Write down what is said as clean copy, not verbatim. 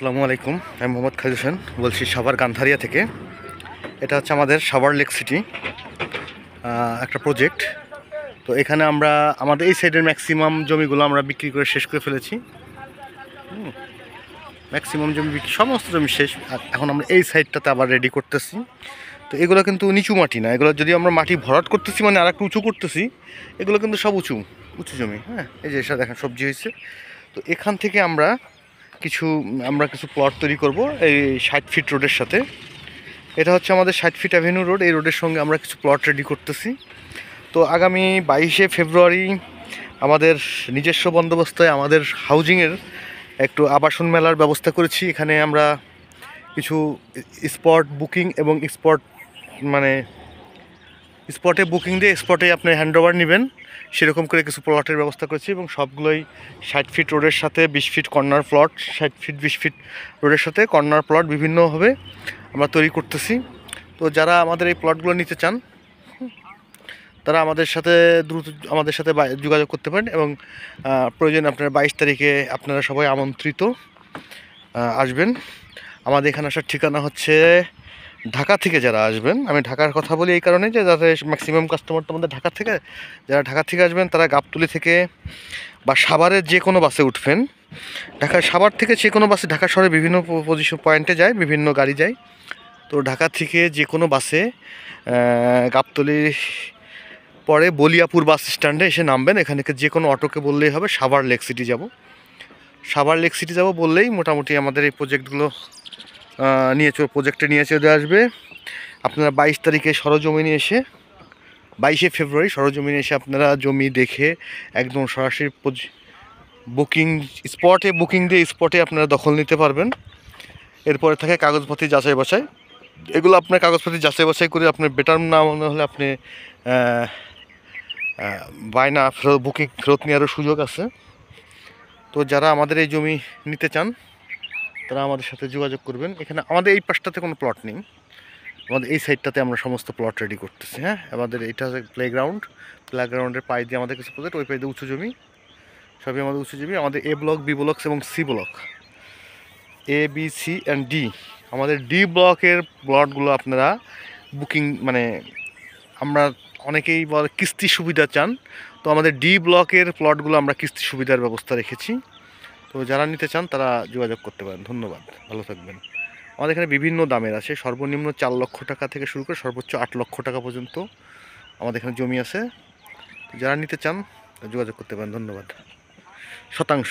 আসসালামু আলাইকুম, আমি মোহাম্মদ খালিদ হোসেন বলছি সাভার গান্ধারিয়া থেকে। এটা হচ্ছে আমাদের সাভার লেক সিটি একটা প্রজেক্ট। তো এখানে আমরা আমাদের এই সাইডের ম্যাক্সিমাম জমিগুলো আমরা বিক্রি করে শেষ করে ফেলেছি। ম্যাক্সিমাম জমি বিক্রি, সমস্ত জমি শেষ। এখন আমরা এই সাইডটাতে আবার রেডি করতেছি। তো এগুলো কিন্তু নিচু মাটি না, এগুলো যদি আমরা মাটি ভরাট করতেছি মানে আর একটু উঁচু করতেছি। এগুলো কিন্তু সব উঁচু উঁচু জমি। হ্যাঁ, এই যে এসে দেখেন সবজি হয়েছে। তো এখান থেকে আমরা কিছু প্লট তৈরি করব এই 60 ফিট রোডের সাথে। এটা হচ্ছে আমাদের 60 ফিট অ্যাভিনিউ রোড। এই রোডের সঙ্গে আমরা কিছু প্লট রেডি করতেছি। তো আগামী 22শে ফেব্রুয়ারি আমাদের নিজস্ব বন্দোবস্তে আমাদের হাউজিংয়ের একটু আবাসন মেলার ব্যবস্থা করেছি। এখানে আমরা কিছু স্পট বুকিং এবং স্পটে বুকিং দিয়ে স্পটে আপনি হ্যান্ডওভার নেবেন, সেরকম করে কিছু প্লটের ব্যবস্থা করেছি। এবং সবগুলোই 60 ফিট রোডের সাথে 20 feet corner plot, 60 feet 20 feet রোডের সাথে কর্নার প্লট বিভিন্নভাবে আমরা তৈরি করতেছি। তো যারা আমাদের এই প্লটগুলো নিতে চান তারা আমাদের সাথে দ্রুত যোগাযোগ করতে পারেন। এবং প্রয়োজনে আপনারা 22 তারিখে আপনারা সবাই আমন্ত্রিত আসবেন। আমাদের এখানে আসার ঠিকানা হচ্ছে ঢাকা থেকে যারা আসবেন, আমি ঢাকার কথা বলি এই কারণে যে যাতে ম্যাক্সিমাম কাস্টমার তো আমাদের ঢাকা থেকে, যারা ঢাকা থেকে আসবেন তারা গাবতলী থেকে বা সাভারের যে কোনো বাসে উঠবেন। সাভার থেকে যে কোনো বাসে ঢাকা শহরে বিভিন্ন পজিশন পয়েন্টে যায়, বিভিন্ন গাড়ি যায়। তো ঢাকা থেকে যে কোনো বাসে গাবতলী পরে বলিয়াপুর বাস স্ট্যান্ডে এসে নামবেন। এখানে যে কোনো অটোকে বললেই হবে সাভার লেক সিটি যাব। সাভার লেক সিটি যাব বললেই মোটামুটি আমাদের এই প্রজেক্টগুলো প্রজেক্টে নিয়ে চলে আসবে। আপনারা 22 তারিখে সরজমিনে এসে 22শে ফেব্রুয়ারি সরজমিনে এসে আপনারা জমি দেখে একদম সরাসরি বুকিং দিয়ে স্পটে আপনারা দখল নিতে পারবেন। এরপরে থাকে কাগজপত্র যাচাই বাছাই। এগুলো আপনার কাগজপত্র যাচাই বাছাই করে আপনার বেটার না মনে হলে আপনি বায়না ফেরত নেওয়ারও সুযোগ আছে। তো যারা আমাদের এই জমি নিতে চান তারা আমাদের সাথে যোগাযোগ করবেন। এখানে আমাদের এই পাশটাতে কোনো প্লট নেই, আমাদের এই সাইডটাতে আমরা সমস্ত প্লট রেডি করতেছি। হ্যাঁ, আমাদের এটা হচ্ছে প্লেগ্রাউন্ডের পায়ে দিয়ে আমাদের কিছু প্রজেক্ট, ওই পায়ে দিয়ে উঁচু জমি, সবই আমাদের উঁচু জমি। আমাদের এ ব্লক, বি ব্লক এবং C block, A B C and D. আমাদের ডি ব্লকের প্লটগুলো আপনারা বুকিং আমরা অনেকেই বলে কিস্তি সুবিধা চান, তো আমাদের ডি ব্লকের প্লটগুলো আমরা কিস্তি সুবিধার ব্যবস্থা রেখেছি। তো যারা নিতে চান তারা যোগাযোগ করতে পারেন। ধন্যবাদ, ভালো থাকবেন। আমাদের এখানে বিভিন্ন দামের আছে, সর্বনিম্ন 4 লক্ষ টাকা থেকে শুরু করে সর্বোচ্চ 8 লক্ষ টাকা পর্যন্ত আমাদের এখানে জমি আছে। যারা নিতে চান যোগাযোগ করতে পারেন। ধন্যবাদ। শতাংশ।